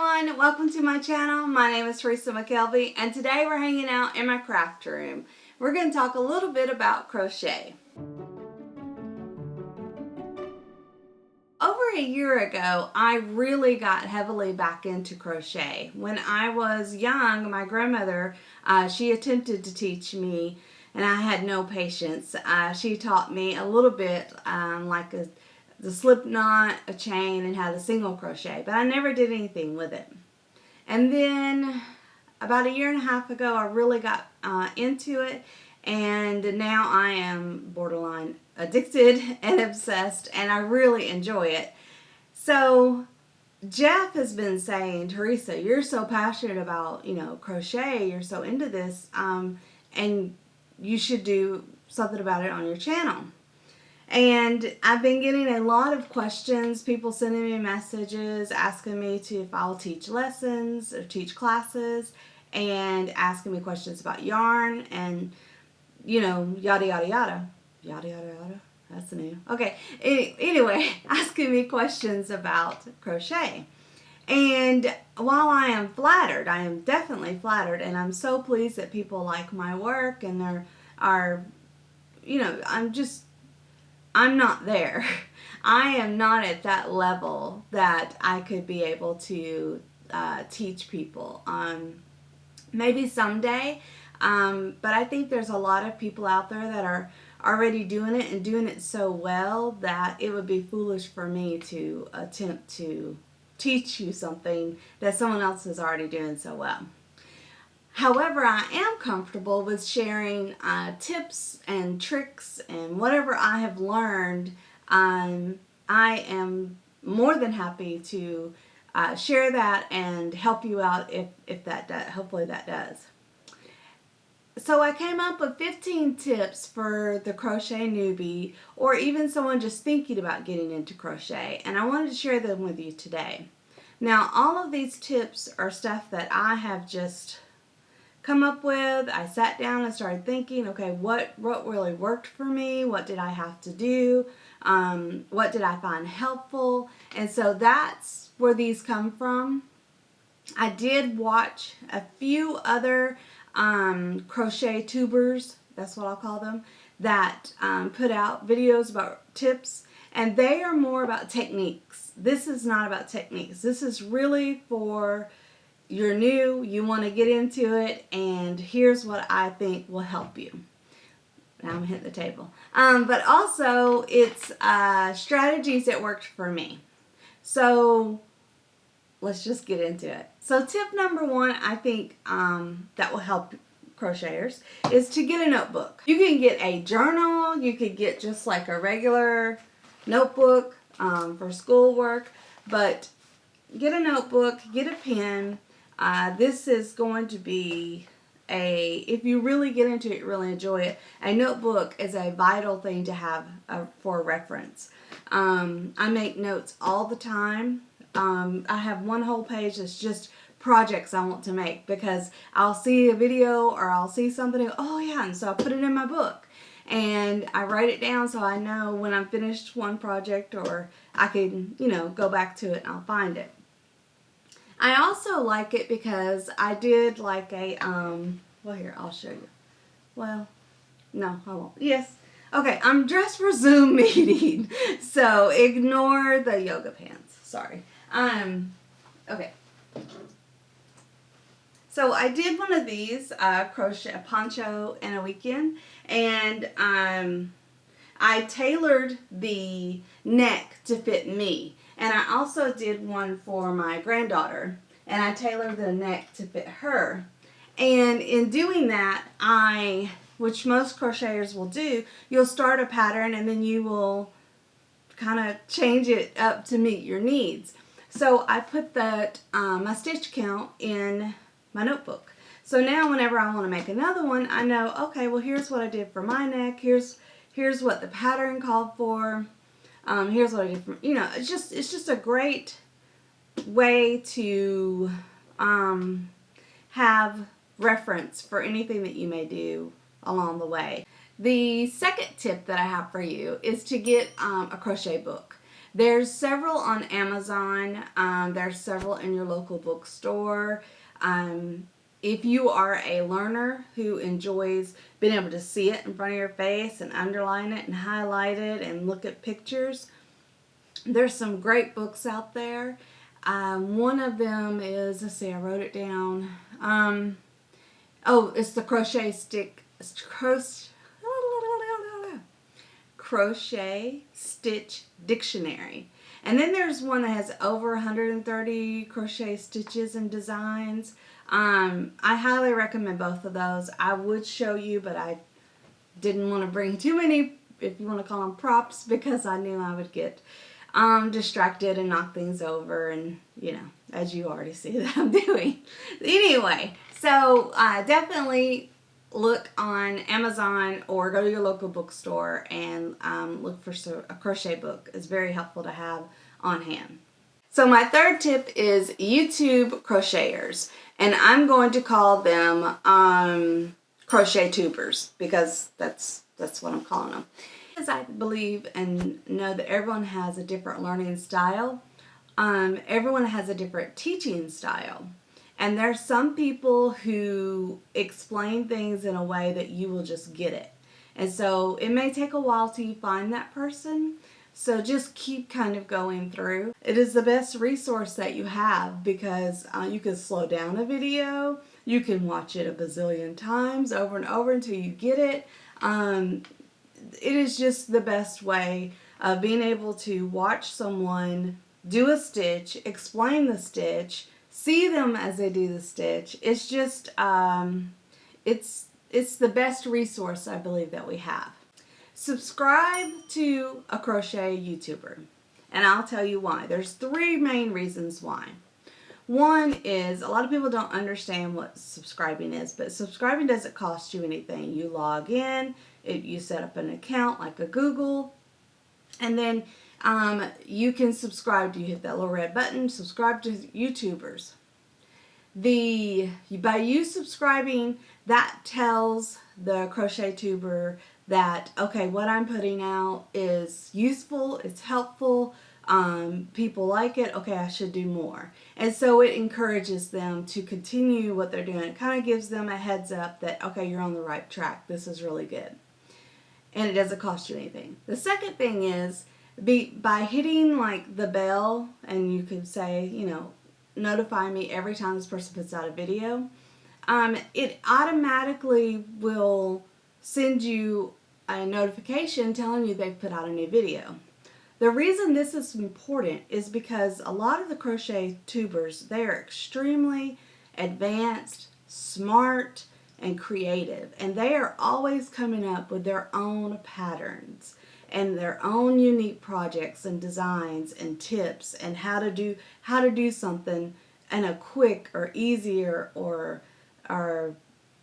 everyone, welcome to my channel. My name is Teresa McKelvey and today we're hanging out in my craft room. We're going to talk a little bit about crochet. Over a year ago, I really got heavily back into crochet. When I was young, my grandmother, she attempted to teach me and I had no patience. She taught me a little bit like the slip knot, a chain, and how to single crochet, but I never did anything with it. And then about a year and a half ago, I really got into it, and now I am borderline addicted and obsessed, and I really enjoy it. So Jeff has been saying, Teresa, you're so passionate about, crochet, you're so into this, and you should do something about it on your channel. And I've been getting a lot of questions, people sending me messages, asking me if I'll teach lessons or teach classes, and asking me questions about yarn and, yada, yada, yada. Yada, yada, yada. That's new. Okay. Anyway, asking me questions about crochet. And while I am flattered, I am definitely flattered, and I'm so pleased that people like my work and I'm not there. I am not at that level that I could be able to teach people. Maybe someday, but I think there's a lot of people out there that are already doing it and doing it so well that it would be foolish for me to attempt to teach you something that someone else is already doing so well. However, I am comfortable with sharing tips and tricks and whatever I have learned. I am more than happy to share that and help you out if that does. Hopefully that does. So I came up with 15 tips for the crochet newbie or even someone just thinking about getting into crochet, and I wanted to share them with you today. Now, all of these tips are stuff that I have just come up with. I sat down and started thinking, okay, what really worked for me? What did I have to do? What did I find helpful? And so that's where these come from. I did watch a few other crochet tubers, that's what I'll call them, that put out videos about tips, and they are more about techniques. This is not about techniques. This is really for you're new, you want to get into it, and here's what I think will help you. Now I'm hitting the table. But also, it's strategies that worked for me. So let's just get into it. So tip number one, I think that will help crocheters, is to get a notebook. You can get a journal, you could get just like a regular notebook for schoolwork, but get a notebook, get a pen. This is going to be if you really get into it, really enjoy it, a notebook is a vital thing to have for reference. I make notes all the time. I have one whole page that's just projects I want to make because I'll see a video or I'll see something, oh yeah, and so I put it in my book. And I write it down so I know when I'm finished one project, or I can, go back to it and I'll find it. I also like it because I did like a, well here, I'll show you. Well, no, I won't. Yes. Okay, I'm dressed for Zoom meeting, so ignore the yoga pants. Sorry. Okay. So I did one of these, crochet a poncho in a weekend, and I tailored the neck to fit me. And I also did one for my granddaughter, and I tailored the neck to fit her. And in doing that, which most crocheters will do, you'll start a pattern and then you will kind of change it up to meet your needs. So I put that my stitch count in my notebook. So now whenever I want to make another one, I know, okay, well here's what I did for my neck, here's what the pattern called for. Here's what I did from, it's just a great way to have reference for anything that you may do along the way. The second tip that I have for you is to get a crochet book. There's several on Amazon. There's several in your local bookstore. If you are a learner who enjoys being able to see it in front of your face and underline it and highlight it and look at pictures, there's some great books out there. One of them is, let's see, I wrote it down. It's the Crochet Stitch Dictionary. And then there's one that has over 130 crochet stitches and designs. I highly recommend both of those. I would show you, but I didn't want to bring too many, if you want to call them props, because I knew I would get distracted and knock things over, and as you already see that I'm doing. Anyway, so definitely look on Amazon or go to your local bookstore and look for a crochet book. It's very helpful to have on hand. So my third tip is YouTube crocheters, and I'm going to call them Crochet Tubers, because that's what I'm calling them. As I believe and know that everyone has a different learning style, everyone has a different teaching style. And there's some people who explain things in a way that you will just get it. And so it may take a while till you find that person. So just keep kind of going through. It is the best resource that you have, because you can slow down a video. You can watch it a bazillion times over and over until you get it. It is just the best way of being able to watch someone do a stitch, explain the stitch, see them as they do the stitch. It's just, it's the best resource I believe that we have. Subscribe to a crochet YouTuber, and I'll tell you why. There's 3 main reasons why. One is, a lot of people don't understand what subscribing is, but subscribing doesn't cost you anything. You log in, you set up an account like a Google, and then you can subscribe. You hit that little red button, subscribe to YouTubers. By you subscribing, that tells the crochet tuber that, okay, what I'm putting out is useful, it's helpful, people like it, okay, I should do more. And so it encourages them to continue what they're doing. It kind of gives them a heads up that, okay, you're on the right track, this is really good. And it doesn't cost you anything. The second thing is, by hitting like the bell, and you could say, notify me every time this person puts out a video, it automatically will send you a notification telling you they've put out a new video. The reason this is important is because a lot of the crochet tubers, they are extremely advanced, smart, and creative, and they are always coming up with their own patterns and their own unique projects and designs and tips and how to do something in a quick or easier or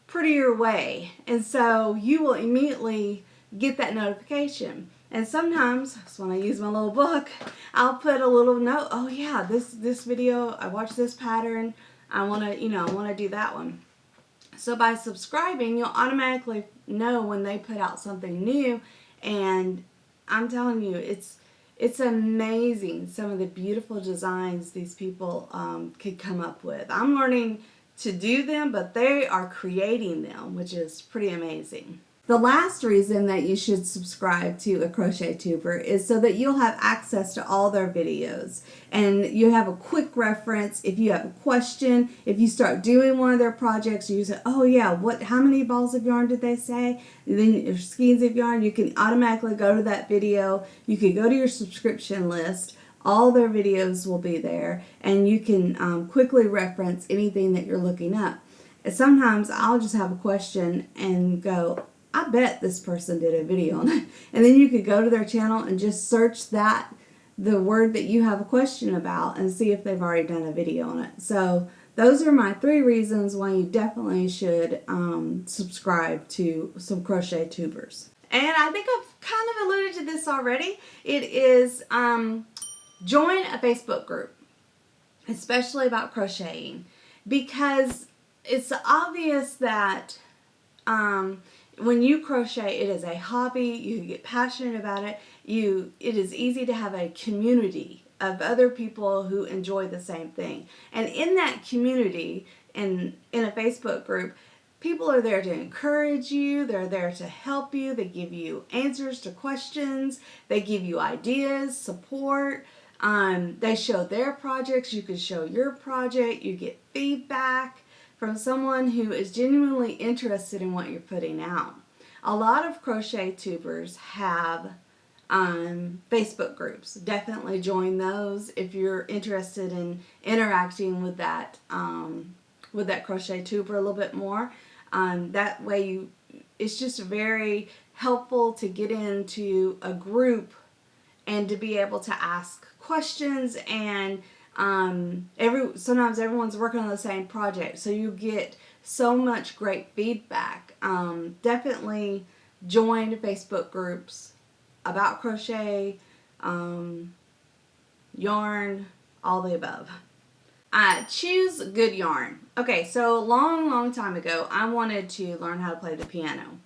prettier way. And so you will immediately get that notification. And sometimes, so when I use my little book, I'll put a little note, oh yeah, this video, I watched this pattern, I want to do that one. So by subscribing, you'll automatically know when they put out something new, and I'm telling you, it's amazing some of the beautiful designs these people could come up with. I'm learning to do them, but they are creating them, which is pretty amazing. The last reason that you should subscribe to a crochet tuber is so that you'll have access to all their videos, and you have a quick reference. If you have a question, if you start doing one of their projects, you say, oh yeah, how many balls of yarn did they say? And then your skeins of yarn, you can automatically go to that video. You can go to your subscription list. All their videos will be there, and you can quickly reference anything that you're looking up. And sometimes I'll just have a question and go, I bet this person did a video on it. And then you could go to their channel and just search the word that you have a question about, and see if they've already done a video on it. So those are my 3 reasons why you definitely should subscribe to some crochet tubers. And I think I've kind of alluded to this already. It is join a Facebook group, especially about crocheting, because it's obvious that when you crochet, it is a hobby. You get passionate about it. It is easy to have a community of other people who enjoy the same thing. And in that community, in a Facebook group, people are there to encourage you. They're there to help you. They give you answers to questions. They give you ideas, support. They show their projects. You can show your project. You get feedback from someone who is genuinely interested in what you're putting out. A lot of crochet tubers have Facebook groups. Definitely join those if you're interested in interacting with that crochet tuber a little bit more. That way it's just very helpful to get into a group and to be able to ask questions, and sometimes everyone's working on the same project, so you get so much great feedback. Definitely join Facebook groups about crochet, yarn, all the above. Choose good yarn. Okay, so long time ago, I wanted to learn how to play the piano.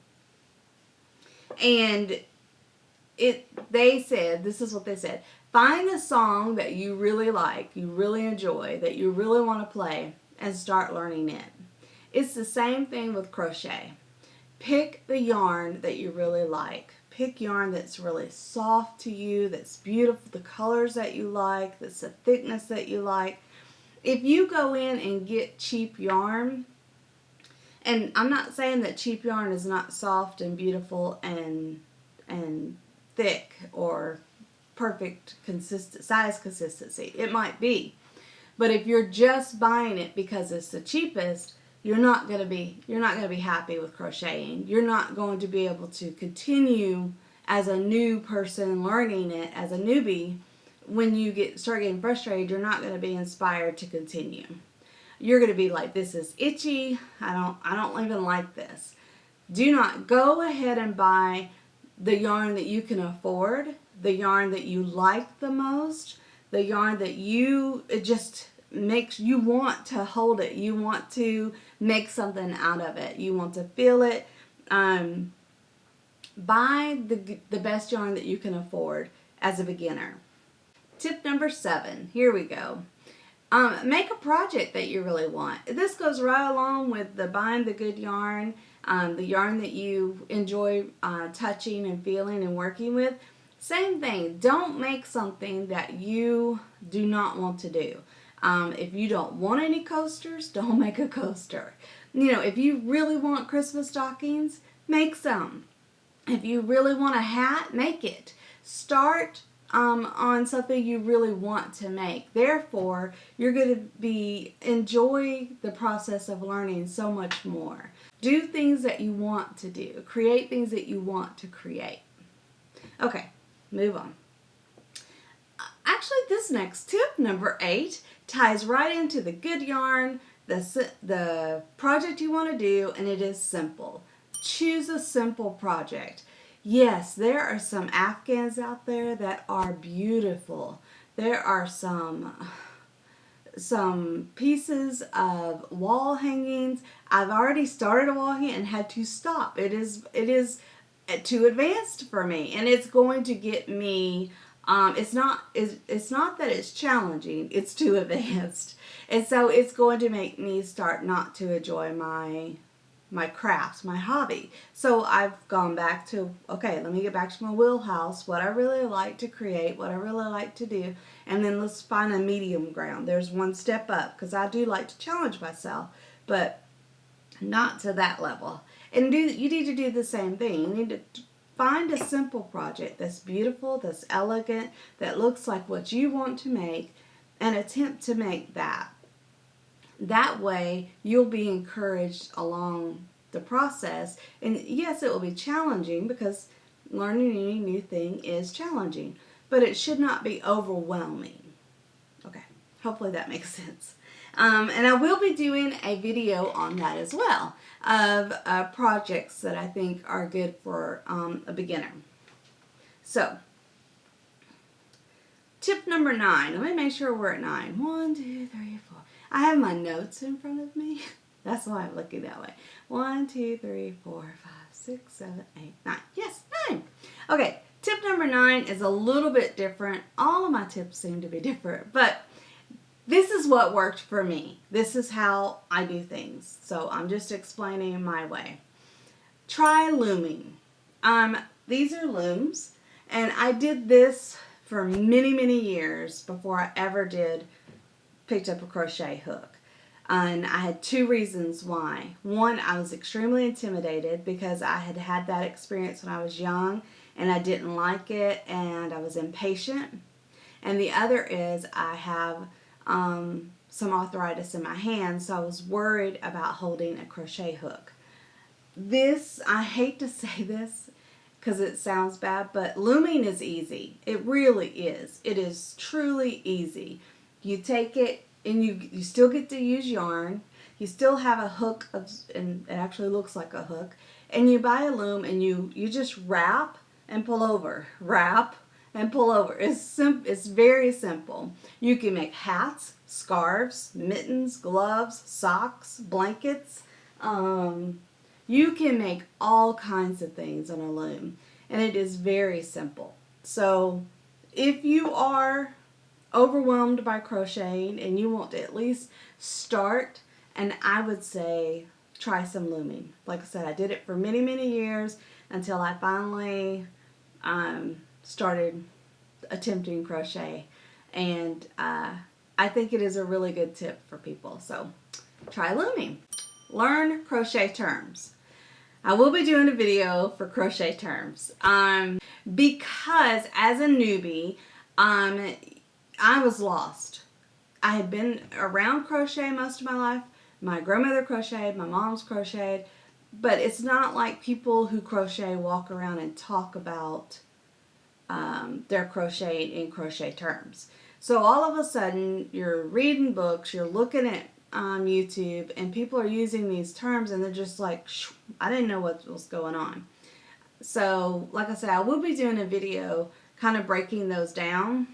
And they said, this is what they said: find a song that you really like, you really enjoy, that you really want to play, and start learning it. It's the same thing with crochet. Pick the yarn that you really like. Pick yarn that's really soft to you, that's beautiful, the colors that you like, that's the thickness that you like. If you go in and get cheap yarn, and I'm not saying that cheap yarn is not soft and beautiful and thick or perfect size consistency. It might be. But if you're just buying it because it's the cheapest, you're not going to be happy with crocheting. You're not going to be able to continue as a new person learning it as a newbie. When you start getting frustrated, you're not going to be inspired to continue. You're going to be like, this is itchy. I don't even like this. Do not go ahead and buy the yarn that you can afford, the yarn that you like the most, the yarn that it just makes you want to hold it. You want to make something out of it. You want to feel it. Buy the best yarn that you can afford as a beginner. Tip number 7. Here we go. Make a project that you really want. This goes right along with the buying the good yarn, the yarn that you enjoy touching and feeling and working with. Same thing. Don't make something that you do not want to do. If you don't want any coasters, don't make a coaster. If you really want Christmas stockings, make some. If you really want a hat, make it. Start on something you really want to make. Therefore, you're going to enjoy the process of learning so much more. Do things that you want to do. Create things that you want to create. Okay, move on. Actually, this next tip, number 8, ties right into the good yarn, the project you want to do, and it is simple. Choose a simple project. Yes, there are some Afghans out there that are beautiful. There are some pieces of wall hangings. I've already started a wall hanging and had to stop. It is too advanced for me, and it's going to get me. It's not that it's challenging. It's too advanced, and so it's going to make me start not to enjoy my crafts, my hobby. So I've gone back to, okay, let me get back to my wheelhouse, what I really like to create, what I really like to do, and then let's find a medium ground. There's one step up, because I do like to challenge myself, but not to that level. And you need to do the same thing. You need to find a simple project that's beautiful, that's elegant, that looks like what you want to make, and attempt to make that. That way, you'll be encouraged along the process. And yes, it will be challenging, because learning any new thing is challenging. But it should not be overwhelming. Okay, hopefully that makes sense. And I will be doing a video on that as well, of projects that I think are good for a beginner. So, tip number 9. Let me make sure we're at 9. 1, 2, 3, 4. I have my notes in front of me. That's why I'm looking that way. 1, 2, 3, 4, 5, 6, 7, 8, 9. Yes, 9. Okay, tip number 9 is a little bit different. All of my tips seem to be different, but this is what worked for me. This is how I do things. So I'm just explaining my way. Try looming. These are looms, and I did this for many, many years before I ever picked up a crochet hook. And I had 2 reasons why. One, I was extremely intimidated because I had had that experience when I was young and I didn't like it and I was impatient. And the other is I have some arthritis in my hands, so I was worried about holding a crochet hook. This, I hate to say this because it sounds bad, but looming is easy. It really is. It is truly easy. You take it and you still get to use yarn. You still have a hook, and it actually looks like a hook. And you buy a loom and you just wrap and pull over. Wrap and pull over. It's very simple. You can make hats, scarves, mittens, gloves, socks, blankets. You can make all kinds of things on a loom, and it is very simple. So if you are overwhelmed by crocheting and you want to at least start, and I would say try some looming. Like I said, I did it for many, many years until I finally started attempting crochet, and I think it is a really good tip for people. So try looming. Learn crochet terms. I will be doing a video for crochet terms because as a newbie I was lost. I had been around crochet most of my life. My grandmother crocheted, my mom's crocheted, but it's not like people who crochet walk around and talk about their crocheting in crochet terms. So all of a sudden you're reading books, you're looking at YouTube, and people are using these terms and they're just like, I didn't know what was going on. So like I said, I will be doing a video kind of breaking those down.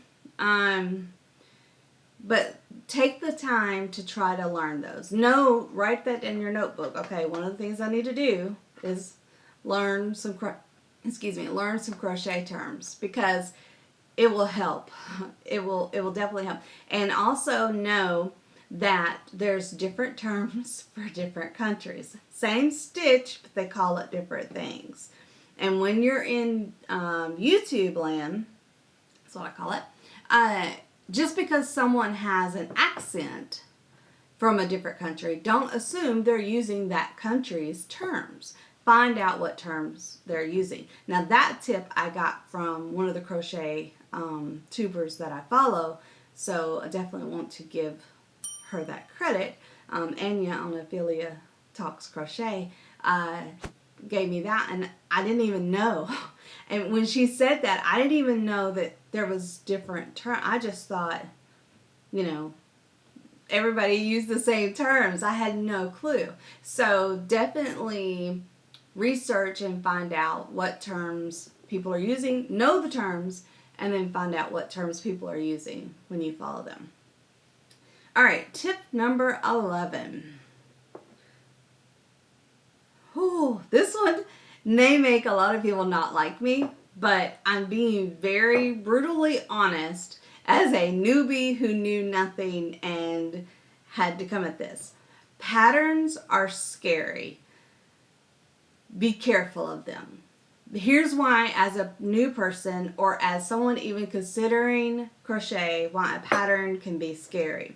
But take the time to try to learn those. Write that in your notebook. Okay, one of the things I need to do is learn some crochet terms, because it will help. It will definitely help. And also know that there's different terms for different countries. Same stitch, but they call it different things. And when you're in YouTube land, that's what I call it, just because someone has an accent from a different country, don't assume they're using that country's terms. Find out what terms they're using. Now that tip I got from one of the crochet tubers that I follow, so I definitely want to give her that credit. Anya on Ophelia Talks Crochet gave me that, and I didn't even know. And when she said that, I didn't even know that there was different terms. I just thought, everybody used the same terms. I had no clue. So definitely research and find out what terms people are using. Know the terms, and then find out what terms people are using when you follow them. All right, tip number 11. Oh, this one may make a lot of people not like me, but I'm being very brutally honest as a newbie who knew nothing and had to come at this. Patterns are scary. Be careful of them. Here's why, as a new person or as someone even considering crochet, why a pattern can be scary.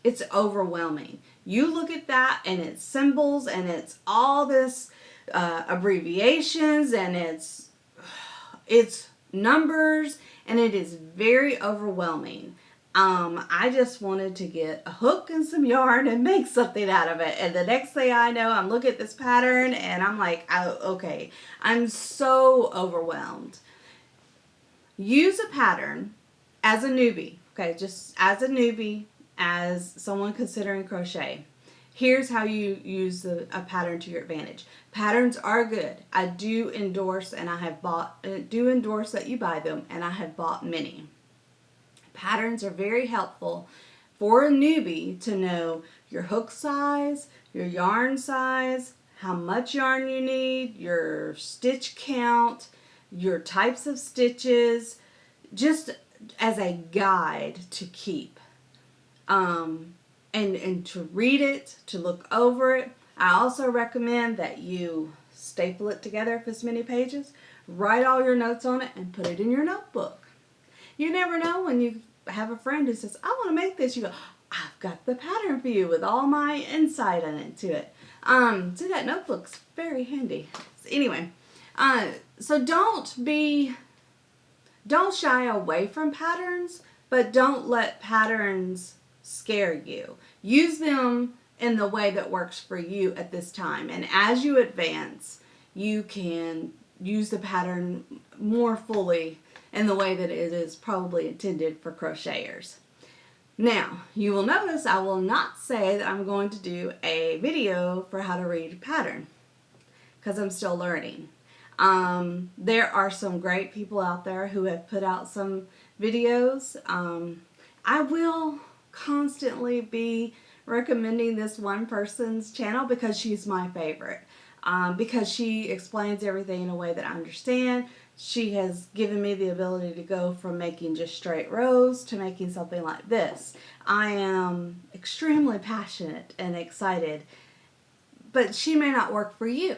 It's overwhelming. You look at that and it's symbols and it's all this abbreviations and it's numbers, and it is very overwhelming. I just wanted to get a hook and some yarn and make something out of it. And the next thing I know, I'm looking at this pattern and I'm like, oh, okay, I'm so overwhelmed. Use a pattern as a newbie, okay, just as a newbie, as someone considering crochet. Here's how you use a pattern to your advantage. Patterns are good. I do endorse, and I have bought, do endorse that you buy them, and I have bought many. Patterns are very helpful for a newbie to know your hook size, your yarn size, how much yarn you need, your stitch count, your types of stitches, just as a guide to keep. And to read it, to look over it. I also recommend that you staple it together if it's many pages, write all your notes on it, and put it in your notebook. You never know when you have a friend who says, I want to make this. You go, I've got the pattern for you with all my insight into it. So that notebook's very handy. So anyway, so don't shy away from patterns, but don't let patterns scare you. Use them in the way that works for you at this time. And as you advance, you can use the pattern more fully in the way that it is probably intended for crocheters. Now, you will notice I will not say that I'm going to do a video for how to read a pattern because I'm still learning. There are some great people out there who have put out some videos. I will constantly be recommending this one person's channel because she's my favorite. Because she explains everything in a way that I understand. She has given me the ability to go from making just straight rows to making something like this. I am extremely passionate and excited, but she may not work for you.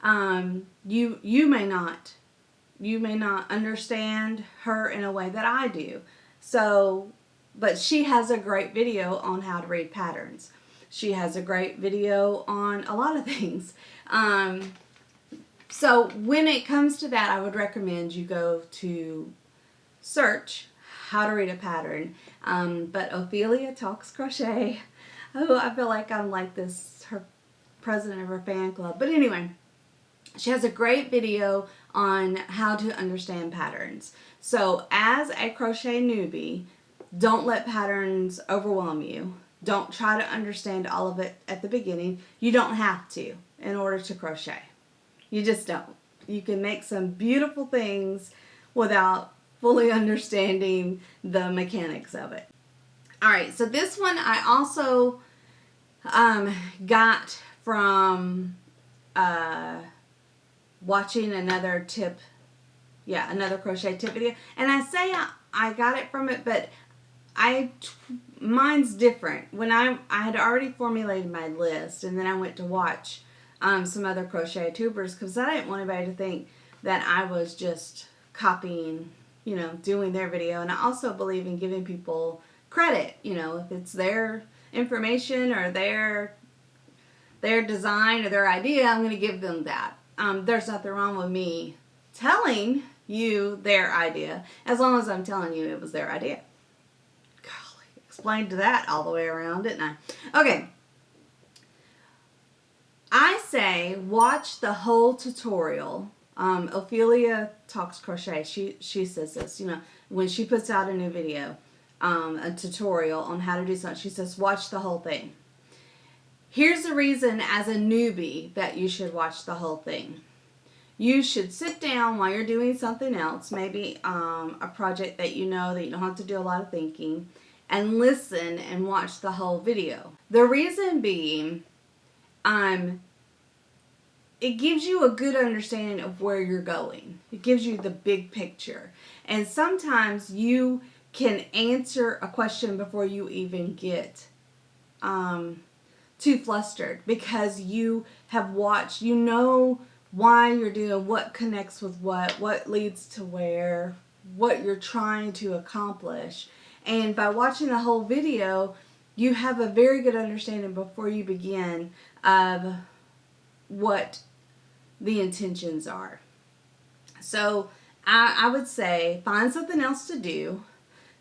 You may not understand her in a way that I do. So, but she has a great video on how to read patterns. She has a great video on a lot of things. So when it comes to that, I would recommend you go to search how to read a pattern. But Ophelia Talks Crochet. Oh, I feel like I'm like this, her president of her fan club. But anyway, she has a great video on how to understand patterns. So as a crochet newbie, don't let patterns overwhelm you. Don't try to understand all of it at the beginning. You don't have to in order to crochet. You just don't. You can make some beautiful things without fully understanding the mechanics of it. Alright, so this one I also got from watching another crochet tip video. And I say I got it from it, but mine's different. When I had already formulated my list, and then I went to watch some other Crochet Tubers because I didn't want anybody to think that I was just copying, doing their video. And I also believe in giving people credit, if it's their information or their design or their idea, I'm going to give them that. There's nothing wrong with me telling you their idea as long as I'm telling you it was their idea. Golly, explained that all the way around, didn't I? Okay. I say watch the whole tutorial. Ophelia Talks Crochet. She says this, when she puts out a new video, a tutorial on how to do something, she says watch the whole thing. Here's the reason as a newbie that you should watch the whole thing. You should sit down while you're doing something else, maybe a project that you know that you don't have to do a lot of thinking, and listen and watch the whole video. The reason being, it gives you a good understanding of where you're going. It gives you the big picture. And sometimes you can answer a question before you even get too flustered because you have watched, you know why you're doing, what connects with what leads to where, what you're trying to accomplish. And by watching the whole video, you have a very good understanding before you begin of what the intentions are. So I would say find something else to do.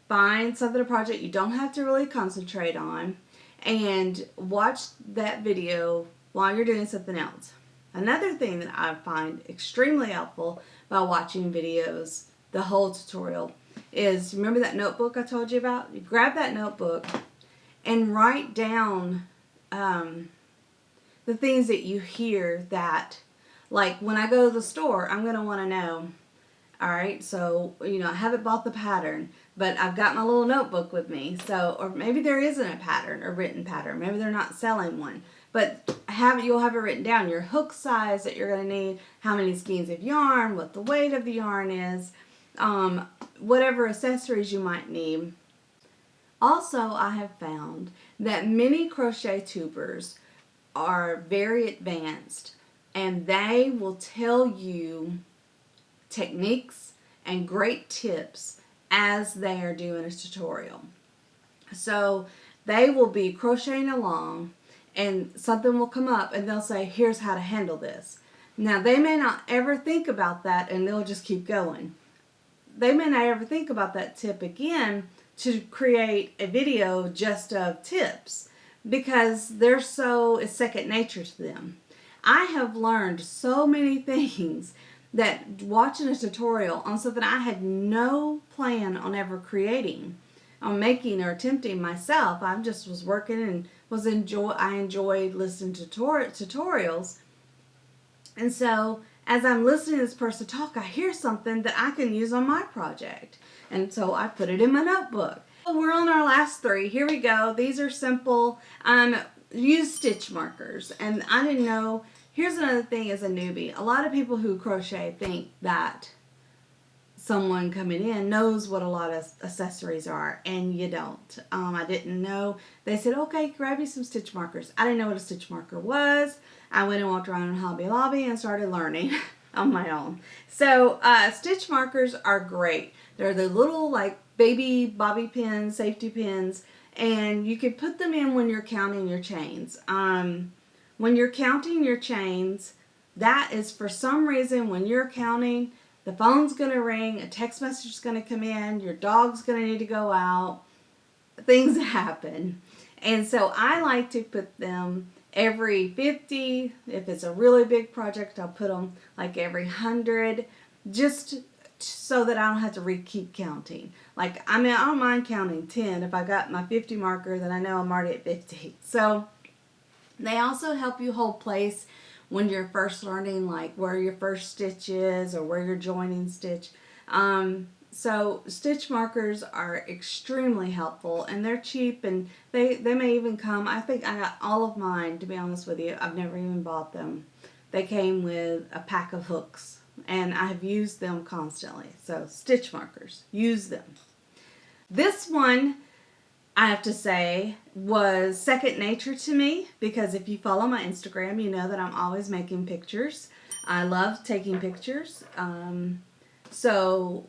Find something, a project you don't have to really concentrate on, and watch that video while you're doing something else. Another thing that I find extremely helpful by watching videos, the whole tutorial, is remember that notebook I told you about? You grab that notebook and write down the things that you hear that, like when I go to the store, I'm going to want to know, alright, so, I haven't bought the pattern, but I've got my little notebook with me, so, or maybe there isn't a pattern, a written pattern, maybe they're not selling one, but you'll have it written down, your hook size that you're going to need, how many skeins of yarn, what the weight of the yarn is, whatever accessories you might need. Also, I have found that many crochet tubers are very advanced, and they will tell you techniques and great tips as they are doing a tutorial. So they will be crocheting along and something will come up and they'll say, here's how to handle this. Now they may not ever think about that and they'll just keep going. They may not ever think about that tip again to create a video just of tips because it's second nature to them. I have learned so many things that watching a tutorial on something I had no plan on ever creating, on making or attempting myself. I just was working and I enjoyed listening to tutorials. And so as I'm listening to this person talk, I hear something that I can use on my project. And so I put it in my notebook. We're on our last 3. Here we go. These are simple. Use stitch markers. And I didn't know, here's another thing as a newbie. A lot of people who crochet think that someone coming in knows what a lot of accessories are, and you don't. I didn't know. They said, okay, grab you some stitch markers. I didn't know what a stitch marker was. I went and walked around in Hobby Lobby and started learning on my own. So stitch markers are great. They're the little like baby bobby pins, safety pins, and you can put them in when you're counting your chains. When you're counting your chains, that is for some reason when you're counting, the phone's going to ring, a text message is going to come in, your dog's going to need to go out, things happen. And so I like to put them every 50. If it's a really big project, I'll put them like every 100, just so that I don't have to keep counting. Like, I don't mind counting 10. If I got my 50 marker, then I know I'm already at 50. So they also help you hold place when you're first learning, like where your first stitch is or where you're joining stitch. So stitch markers are extremely helpful, and they're cheap, and they may even come, I think I got all of mine, to be honest with you. I've never even bought them. They came with a pack of hooks, and I have used them constantly. So stitch markers, use them. This one, I have to say, was second nature to me, because if you follow my Instagram, you know that I'm always making pictures. I love taking pictures. So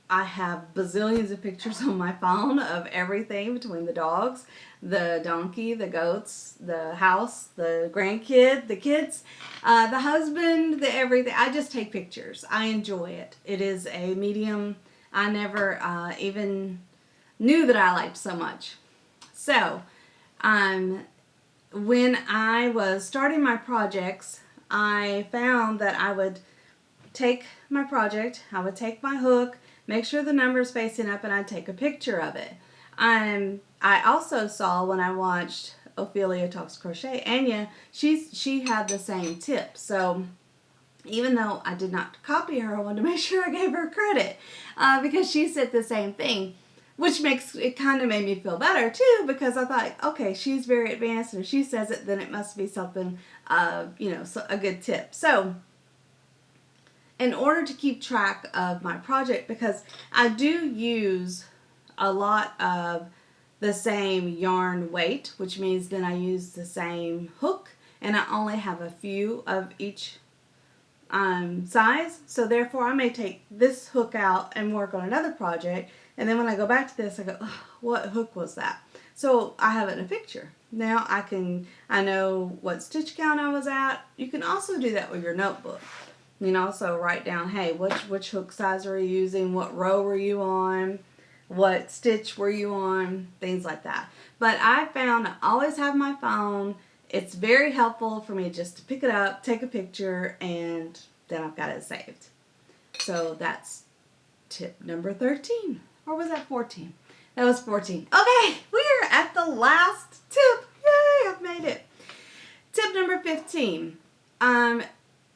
I have bazillions of pictures on my phone of everything between the dogs, the donkey, the goats, the house, the grandkid, the kids, the husband, the everything. I just take pictures. I enjoy it. It is a medium I never even knew that I liked so much. So, when I was starting my projects, I found that I would take my project, I would take my hook, make sure the number's facing up, and I'd take a picture of it. I also saw when I watched Ophelia Talks Crochet, Anya, she had the same tip. So even though I did not copy her, I wanted to make sure I gave her credit because she said the same thing, which makes it kind of made me feel better too, because I thought, okay, she's very advanced, and if she says it, then it must be something, a good tip. So in order to keep track of my project, because I do use a lot of the same yarn weight, which means then I use the same hook, and I only have a few of each size. So therefore I may take this hook out and work on another project, and then when I go back to this, I go, what hook was that? So I have it in a picture. Now I know what stitch count I was at. You can also do that with your notebook. You can also write down, hey, which hook size are you using? What row were you on? What stitch were you on? Things like that. But I found I always have my phone. It's very helpful for me just to pick it up, take a picture, and then I've got it saved. So that's tip number 13. Or was that 14? That was 14. Okay, we're at the last tip. Yay, I've made it. Tip number 15.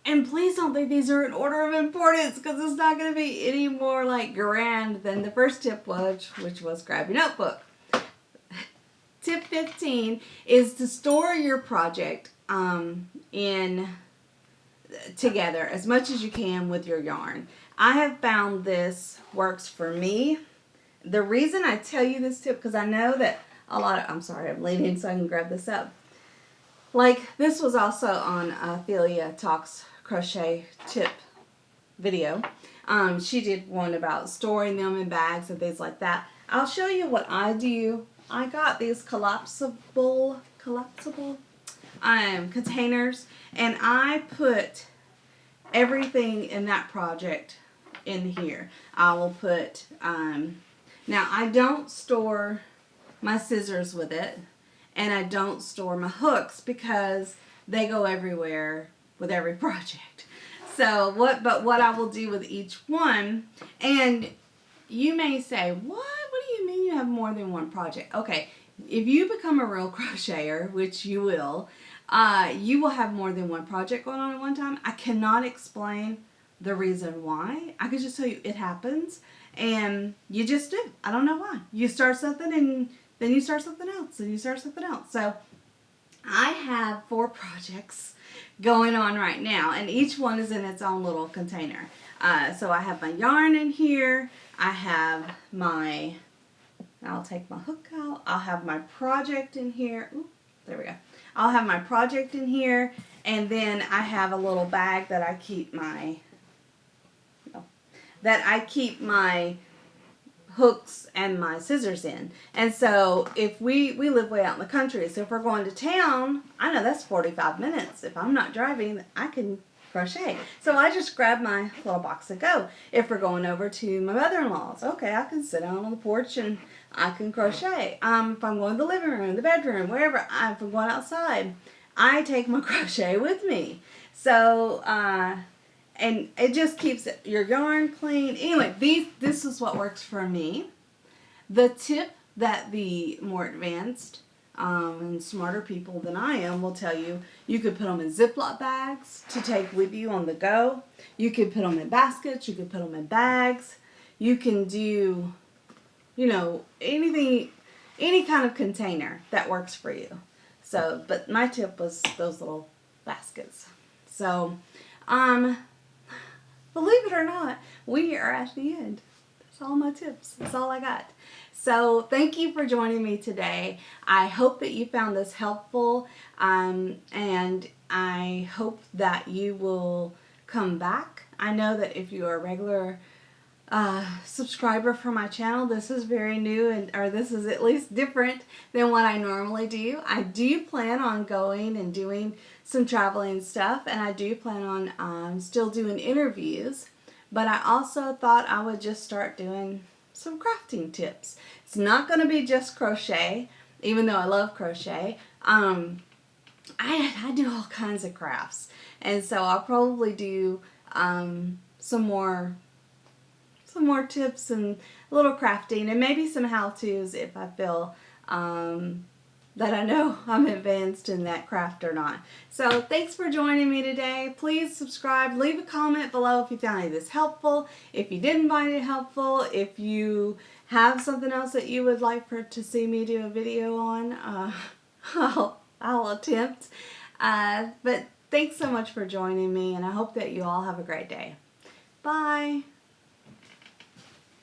And please don't think these are in order of importance, because it's not going to be any more like grand than the first tip was, which was grab your notebook. Tip 15 is to store your project in together as much as you can with your yarn. I have found this works for me. The reason I tell you this tip, because I know that a lot of, I'm sorry, I'm leaning so I can grab this up. Like, this was also on Ophelia Talks crochet tip video. She did one about storing them in bags and things like that. I'll show you what I do. I got these collapsible containers, and I put everything in that project in here. I will put, now I don't store my scissors with it, and I don't store my hooks because they go everywhere with every project. So what I will do with each one, and you may say, what do you mean you have more than one project? Okay, if you become a real crocheter, which you will have more than one project going on at one time. I cannot explain the reason why. I could just tell you it happens, and you just do. I don't know why. You start something, and then you start something else, and you start something else. So I have 4 projects going on right now, and each one is in its own little container. So I have my yarn in here. I have my, I'll take my hook out. I'll have my project in here. Ooh, there we go. I'll have my project in here, and then I have a little bag that I keep my, hooks and my scissors in. And so if we live way out in the country, so if we're going to town, I know that's 45 minutes. If I'm not driving, I can crochet. So I just grab my little box and go. If we're going over to my mother-in-law's, okay, I can sit down on the porch and I can crochet. If I'm going to the living room, the bedroom, wherever, if I'm going outside, I take my crochet with me. So, and it just keeps your yarn clean. Anyway, this is what works for me. The tip that the more advanced and smarter people than I am will tell you, you could put them in Ziploc bags to take with you on the go. You could put them in baskets. You could put them in bags. You can do, anything, any kind of container that works for you. So, but my tip was those little baskets. So, believe it or not, we are at the end. That's all my tips. That's all I got. So thank you for joining me today. I hope that you found this helpful, and I hope that you will come back. I know that if you are a regular subscriber for my channel, this is very new, or this is at least different than what I normally do. I do plan on going and doing some traveling stuff, and I do plan on still doing interviews, but I also thought I would just start doing some crafting tips. It's not going to be just crochet, even though I love crochet. I do all kinds of crafts, and so I'll probably do some more tips and a little crafting, and maybe some how-tos if I feel that I know I'm advanced in that craft or not. So thanks for joining me today. Please subscribe. Leave a comment below if you found any of this helpful. If you didn't find it helpful, if you have something else that you would like to see me do a video on, I'll attempt. But thanks so much for joining me, and I hope that you all have a great day. Bye.